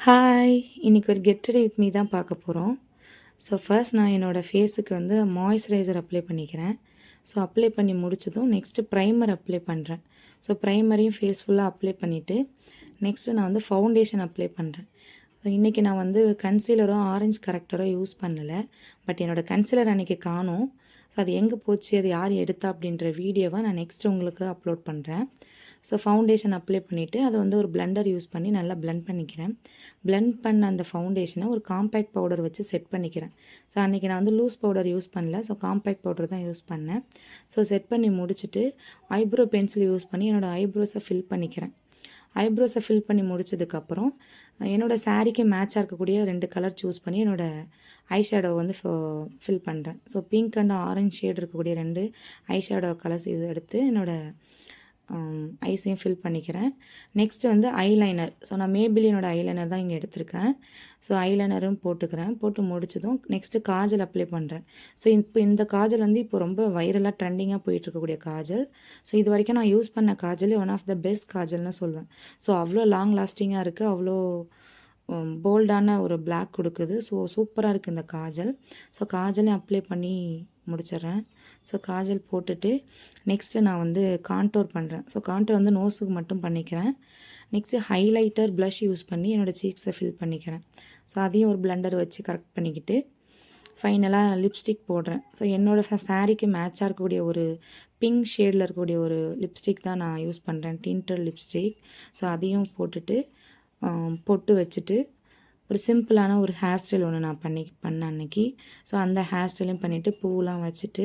Hi! இன்னைக்கு ஒரு get ready with me தான் பார்க்க போகிறோம். ஸோ ஃபர்ஸ்ட் நான் என்னோடய ஃபேஸுக்கு வந்து மாய்ஸ்சரைசர் அப்ளை பண்ணிக்கிறேன். ஸோ அப்ளை பண்ணி முடிச்சதும் நெக்ஸ்ட்டு ப்ரைமர் அப்ளை பண்ணுறேன். ஸோ ப்ரைமரையும் ஃபேஸ் ஃபுல்லாக அப்ளை பண்ணிவிட்டு நெக்ஸ்ட்டு நான் வந்து ஃபவுண்டேஷன் அப்ளை பண்ணுறேன். ஸோ இன்றைக்கி நான் வந்து கன்சீலரோ ஆரஞ்ச் கரெக்டரோ யூஸ் பண்ணலை. பட் என்னோடய கன்சீலர் அன்றைக்கி காணோம். ஸோ அது எங்கே போச்சு, அது யார் எடுத்தா அப்படின்ற வீடியோவை நான் நெக்ஸ்ட்டு உங்களுக்கு அப்லோட் பண்ணுறேன். ஸோ ஃபவுண்டேஷன் அப்ளை பண்ணிவிட்டு அதை வந்து ஒரு பிளெண்டர் யூஸ் பண்ணி நல்லா பிளெண்ட் பண்ணிக்கிறேன். பிளெண்ட் பண்ண அந்த ஃபவுண்டேஷனை ஒரு காம்பேக்ட் பவுடர் வச்சு செட் பண்ணிக்கிறேன். ஸோ அன்றைக்கி நான் வந்து லூஸ் பவுடர் யூஸ் பண்ணல. ஸோ காம்பேக்ட் பவுடர் தான் யூஸ் பண்ணேன். ஸோ செட் பண்ணி முடிச்சுட்டு ஐப்ரோ பென்சில் யூஸ் பண்ணி என்னோடய ஐப்ரோஸை ஃபில் பண்ணிக்கிறேன். ஐப்ரோஸை ஃபில் பண்ணி முடிச்சதுக்கப்புறம் என்னோடய சாரீக்கு மேட்சாக இருக்கக்கூடிய 2 கலர் சூஸ் பண்ணி என்னோடய ஐ ஷேடோ வந்து ஃபில் பண்ணுறேன். So pink and orange shade இருக்கக்கூடிய 2 ஐ ஷேடோ கலர்ஸ் எடுத்து என்னோடய ஐஸையும் ஃபில் பண்ணிக்கிறேன். நெக்ஸ்ட்டு வந்து ஐலைனர். ஸோ நான் மேபிலினோட ஐலைனர் தான் இங்கே எடுத்திருக்கேன். ஸோ ஐலைனரும் போட்டுக்கிறேன். போட்டு முடிச்சதும் நெக்ஸ்ட்டு காஜல் அப்ளை பண்ணுறேன். ஸோ இப்போ இந்த காஜல் வந்து இப்போ ரொம்ப வைரலாக ட்ரெண்டிங்காக போயிட்டுருக்கக்கூடிய காஜல். ஸோ இது வரைக்கும் நான் யூஸ் பண்ண kajal one of the best காஜல்னு சொல்வேன். ஸோ அவ்வளோ லாங் லாஸ்டிங்காக இருக்குது. அவ்வளோ போல்டான ஒரு பிளாக் கொடுக்குது. ஸோ சூப்பராக இருக்குது இந்த காஜல். ஸோ காஜலையும் அப்ளை பண்ணி முடிச்சிடுறேன். ஸோ காஜல் போட்டுட்டு நெக்ஸ்ட்டு நான் வந்து கான்டோர் பண்ணுறேன். ஸோ கான்டோர் வந்து நோஸுக்கு மட்டும் பண்ணிக்கிறேன். நெக்ஸ்ட்டு ஹைலைட்டர் ப்ளஷ் யூஸ் பண்ணி என்னோடய சீக்ஸை ஃபில் பண்ணிக்கிறேன். ஸோ அதையும் ஒரு பிளெண்டர் வச்சு கரெக்ட் பண்ணிக்கிட்டு ஃபைனலாக லிப்ஸ்டிக் போடுறேன். ஸோ என்னோடய சாரீக்கு மேட்சாக இருக்கக்கூடிய ஒரு பிங்க் ஷேடில் இருக்கக்கூடிய ஒரு லிப்ஸ்டிக் தான் நான் யூஸ் பண்ணுறேன், டிண்டட் லிப்ஸ்டிக். ஸோ அதையும் போட்டுட்டு பொட்டு வச்சுட்டு ஒரு சிம்பிளான ஒரு ஹேர் ஸ்டைல் ஒன்று நான் பண்ணேன் அன்றைக்கி. ஸோ அந்த ஹேர் ஸ்டைலையும் பண்ணிவிட்டு பூவெலாம் வச்சுட்டு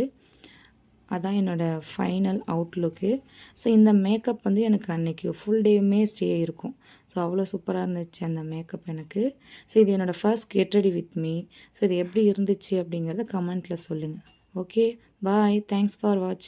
அதான் என்னோடய ஃபைனல் அவுட்லுக்கு. ஸோ இந்த மேக்கப் வந்து எனக்கு அன்றைக்கி ஃபுல் டேவுமே ஸ்டே இருக்கும். ஸோ அவ்வளோ சூப்பராக இருந்துச்சு அந்த மேக்கப் எனக்கு. ஸோ இது என்னோடய first get ready with me. So இது எப்படி இருந்துச்சு அப்படிங்கிறத கமெண்ட்டில் சொல்லுங்கள். Okay, bye. தேங்க்ஸ் ஃபார் வாட்சிங்.